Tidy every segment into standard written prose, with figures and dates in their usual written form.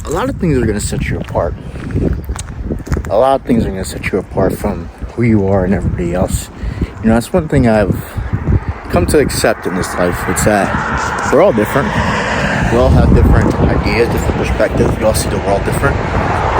a lot of things are going to set you apart. A lot of things are going to set you apart from who you are and everybody else. You know, that's one thing I've come to accept in this life. It's that we're all different. We all have different ideas, different perspectives. We all see the world different.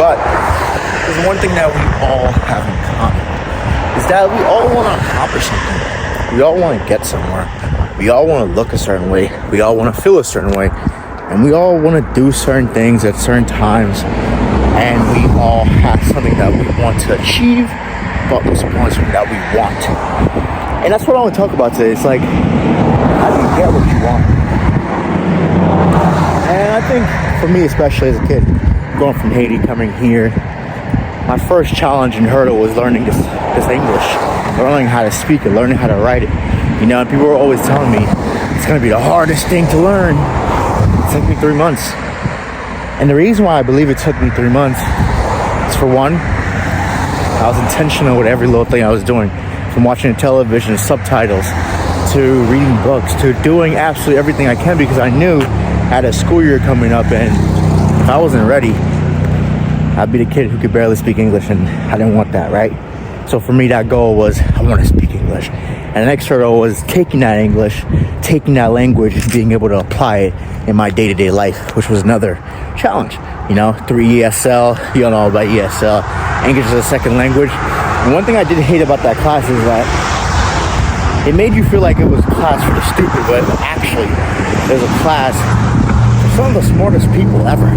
But there's one thing that we all have in common. Is that we all want to accomplish something. We all want to get somewhere. We all want to look a certain way. We all want to feel a certain way. And we all want to do certain things at certain times. And we all have something that we want to achieve, but most importantly, something that we want. And that's what I want to talk about today. It's like, how do you get what you want? And I think for me, especially as a kid, going from Haiti, coming here, my first challenge and hurdle was learning this English, learning how to speak it, learning how to write it. You know, and people were always telling me it's going to be the hardest thing to learn. It took me 3 months. And the reason why I believe it took me 3 months is, for one, I was intentional with every little thing I was doing, from watching television, subtitles, to reading books, to doing absolutely everything I can, because I knew I had a school year coming up, and if I wasn't ready, I'd be the kid who could barely speak English, and I didn't want that, right? So for me, that goal was, I want to speak English. And the next hurdle was taking that English, taking that language, and being able to apply it in my day-to-day life, which was another challenge. You know, through ESL, you all know about ESL, English is a second language. And one thing I did hate about that class is that it made you feel like it was a class for the stupid, but actually, it was a class for some of the smartest people ever.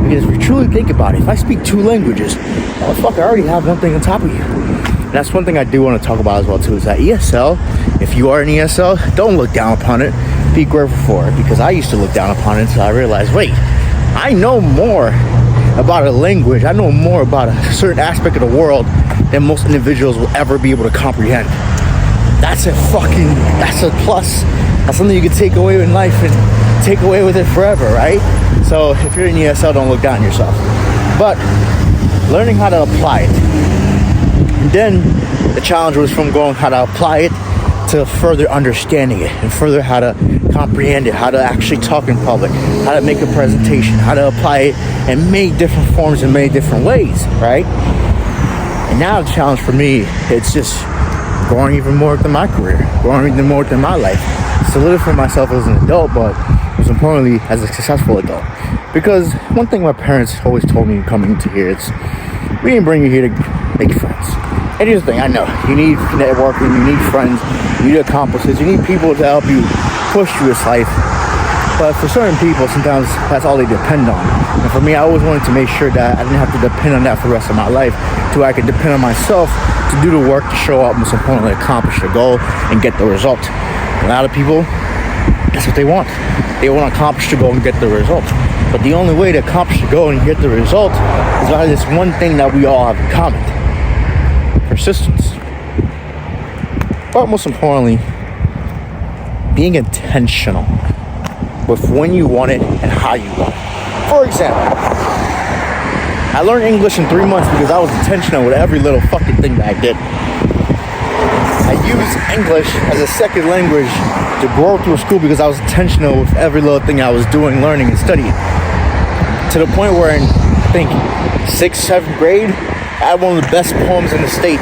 Because if you truly think about it, if I speak 2 languages, motherfucker, I already have one thing on top of you. And that's one thing I do want to talk about as well too, is that ESL, if you are an ESL, don't look down upon it. Be grateful for it, because I used to look down upon it until I realized, wait, I know more about a language, I know more about a certain aspect of the world than most individuals will ever be able to comprehend. That's a plus. That's something you can take away in life and take away with it forever, right? So if you're in ESL, don't look down on yourself. But learning how to apply it. And then the challenge was from going how to apply it to further understanding it, and further how to comprehend it, how to actually talk in public, how to make a presentation, how to apply it in many different forms in many different ways, right? And now the challenge for me, it's just growing even more within my career, growing even more within my life, solidifying myself as an adult, but most importantly, as a successful adult. Because one thing my parents always told me coming into here, it's, we didn't bring you here to make friends. And here's the thing, I know, you need networking, you need friends, you need accomplices, you need people to help you push through this life. But for certain people, sometimes that's all they depend on. And for me, I always wanted to make sure that I didn't have to depend on that for the rest of my life, to where I could depend on myself to do the work to show up, most importantly, accomplish the goal and get the result. A lot of people, that's what they want. They want to accomplish the goal and get the result. But the only way to accomplish the goal and get the result is by this one thing that we all have in common: persistence. But most importantly, being intentional with when you want it and how you want it. For example, I learned English in 3 months because I was intentional with every little fucking thing that I did. I used English as a second language to grow through school because I was intentional with every little thing I was doing, learning, and studying. To the point where in, I think, 6th, 7th grade, I had one of the best poems in the state.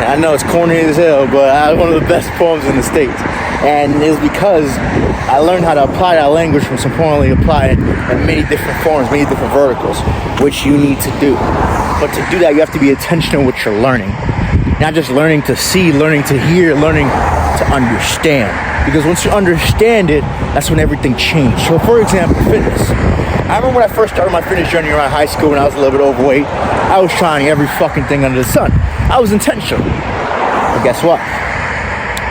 And I know it's corny as hell, but I had one of the best poems in the state. And it was because I learned how to apply that language, from importantly apply it in many different forms, many different verticals, which you need to do. But to do that, you have to be intentional with your learning. Not just learning to see, learning to hear, learning to understand. Because once you understand it, that's when everything changed. So for example, fitness. I remember when I first started my fitness journey around high school, when I was a little bit overweight, I was trying every fucking thing under the sun. I was intentional. But guess what?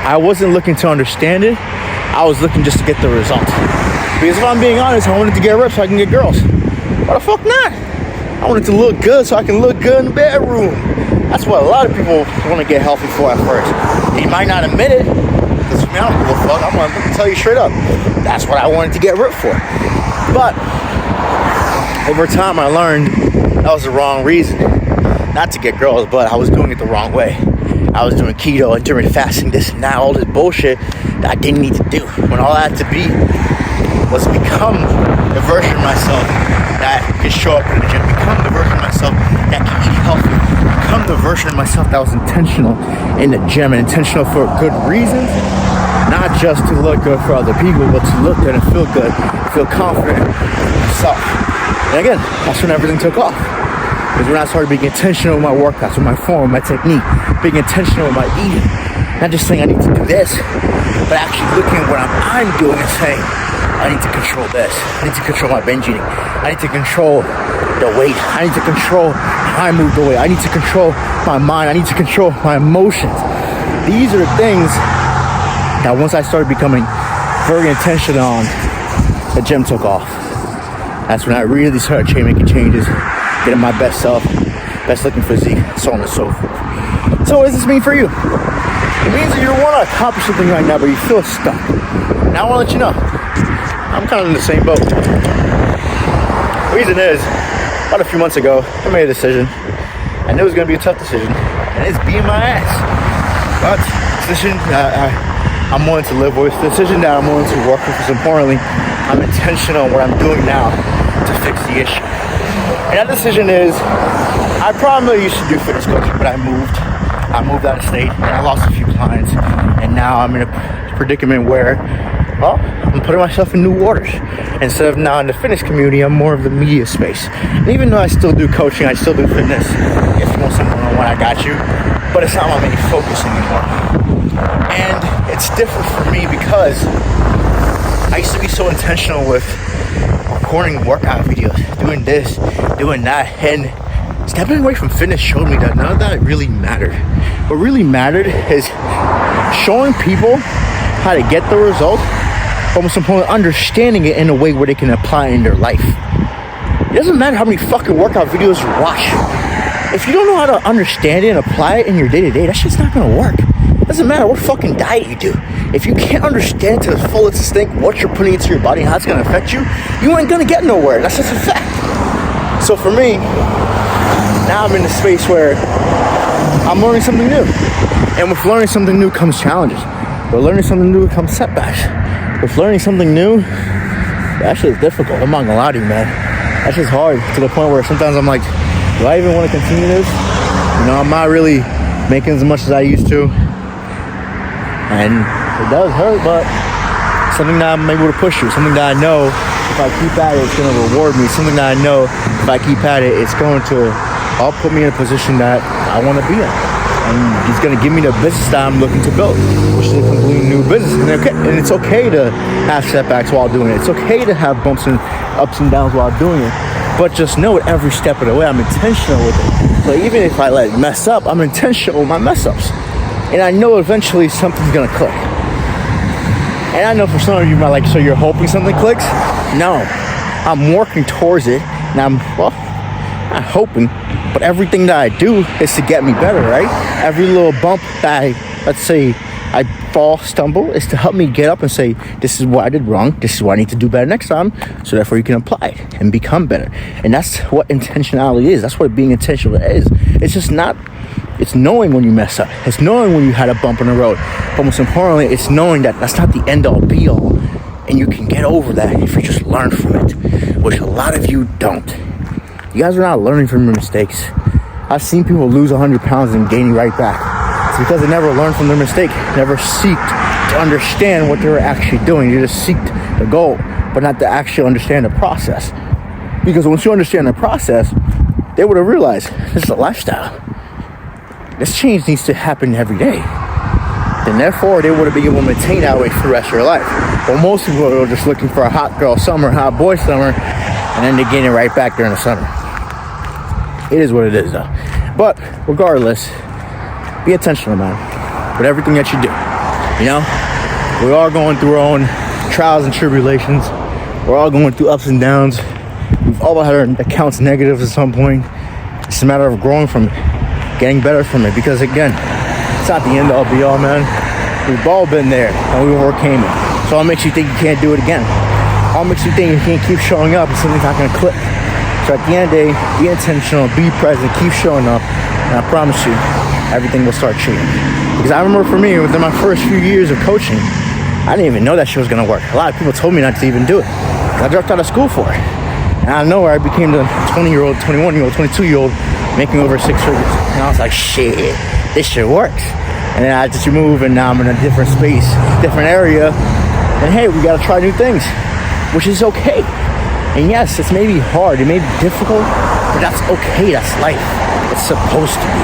I wasn't looking to understand it. I was looking just to get the result. Because if I'm being honest, I wanted to get reps so I can get girls. Why the fuck not? I wanted to look good so I can look good in the bedroom. That's what a lot of people want to get healthy for at first. They might not admit it, because I don't give a fuck. I'm gonna tell you straight up. That's what I wanted to get ripped for. But over time, I learned that was the wrong reason. Not to get girls, but I was doing it the wrong way. I was doing keto, intermittent fasting, this and that, all this bullshit that I didn't need to do. When all I had to be was become the version of myself that can show up in the gym, become the version of myself that can eat healthy, become the version of myself that was intentional in the gym and intentional for good reasons, not just to look good for other people, but to look good and feel confident in myself. And again, that's when everything took off. Because when I started being intentional with my workouts, with my form, with my technique, being intentional with my eating, not just saying I need to do this, but actually looking at what I'm doing and saying, I need to control this. I need to control my binge eating. I need to control the weight. I need to control how I move the weight. I need to control my mind. I need to control my emotions. These are the things that once I started becoming very intentional on, the gym took off. That's when I really started making changes, getting my best self, best looking physique, so on and so forth. So what does this mean for you? It means that you want to accomplish something right now, but you feel stuck. Now I want to let you know, I'm kind of in the same boat. The reason is, about a few months ago, I made a decision. I knew it was going to be a tough decision, and it's beating my ass. But it's a decision that I'm willing to live with, the decision that I'm willing to work with, because importantly, I'm intentional on what I'm doing now to fix the issue. And that decision is, I probably used to do fitness coaching, but I moved out of state, and I lost a few clients, and now I'm in a predicament where, well, I'm putting myself in new waters. Instead of now in the fitness community, I'm more of the media space. And even though I still do coaching, I still do fitness, if you want someone on one, I got you, but it's not my main focus anymore. And it's different for me because I used to be so intentional with recording workout videos, doing this, doing that, and stepping away from fitness showed me that none of that really mattered. What really mattered is showing people how to get the result, but most importantly, understanding it in a way where they can apply it in their life. It doesn't matter how many fucking workout videos you watch. If you don't know how to understand it and apply it in your day-to-day, that shit's not gonna work. It doesn't matter what fucking diet you do. If you can't understand to the fullest extent what you're putting into your body and how it's gonna affect you, you ain't gonna get nowhere. That's just a fact. So for me, now I'm in a space where I'm learning something new. And with learning something new comes challenges. With learning something new comes setbacks. With learning something new, that shit is difficult. I'm not gonna lie to you, man. That shit's hard to the point where sometimes I'm like, do I even want to continue this? You know, I'm not really making as much as I used to. And it does hurt, but something that I'm able to push through. Something that I know if I keep at it, it's going to reward me. Something that I know if I keep at it, it's going to all put me in a position that I want to be in. And it's going to give me the business that I'm looking to build, which is a completely new business. And it's okay to have setbacks while doing it. It's okay to have bumps and ups and downs while doing it. But just know it every step of the way, I'm intentional with it. So even if I mess up, I'm intentional with my mess ups. And I know eventually something's going to click. And I know for some of you might like, so you're hoping something clicks? No, I'm working towards it. And I'm not hoping, but everything that I do is to get me better, right? Every little bump that let's say I fall, stumble, is to help me get up and say, this is what I did wrong. This is what I need to do better next time. So therefore you can apply it and become better. And that's what intentionality is. That's what being intentional is. It's just not, it's knowing when you mess up. It's knowing when you had a bump in the road. But most importantly, it's knowing that that's not the end all be all. And you can get over that if you just learn from it, which a lot of you don't. You guys are not learning from your mistakes. I've seen people lose 100 pounds and gaining right back. It's because they never learned from their mistake, never seeked to understand what they were actually doing. You just seeked the goal, but not to actually understand the process. Because once you understand the process, they would have realized this is a lifestyle. This change needs to happen every day. And therefore, they would have been able to maintain that way for the rest of their life. But most people are just looking for a hot girl summer, hot boy summer, and then they're getting it right back during the summer. It is what it is, though. But regardless, be intentional, man, with everything that you do. You know, we are going through our own trials and tribulations. We're all going through ups and downs. We've all had our accounts negatives at some point. It's a matter of growing from it, getting better from it. Because again, it's not the end all be all, man. We've all been there and we overcame it. So what makes you think you can't do it again? What makes you think you can't keep showing up and something's not gonna click? So at the end of the day, be intentional, be present, keep showing up, and I promise you, everything will start changing. Because I remember for me, within my first few years of coaching, I didn't even know that shit was gonna work. A lot of people told me not to even do it. I dropped out of school for it. And out of nowhere, I became the 20-year-old, 21-year-old, 22-year-old making over 6 figures. And I was like, shit, this shit works. And then I just moved, and now I'm in a different space, different area. And hey, we gotta try new things, which is okay. And yes, it's maybe hard, it may be difficult, but that's okay, that's life. It's supposed to be.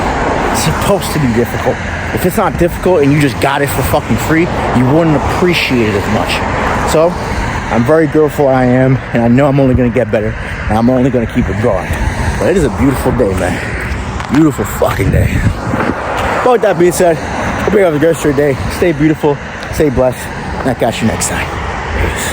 It's supposed to be difficult. If it's not difficult and you just got it for fucking free, you wouldn't appreciate it as much. So, I'm very grateful where I am, and I know I'm only gonna get better, and I'm only gonna keep it going. But it is a beautiful day, man. Beautiful fucking day. But with that being said, hope you have a great day. Stay beautiful, stay blessed, and I'll catch you next time. Peace.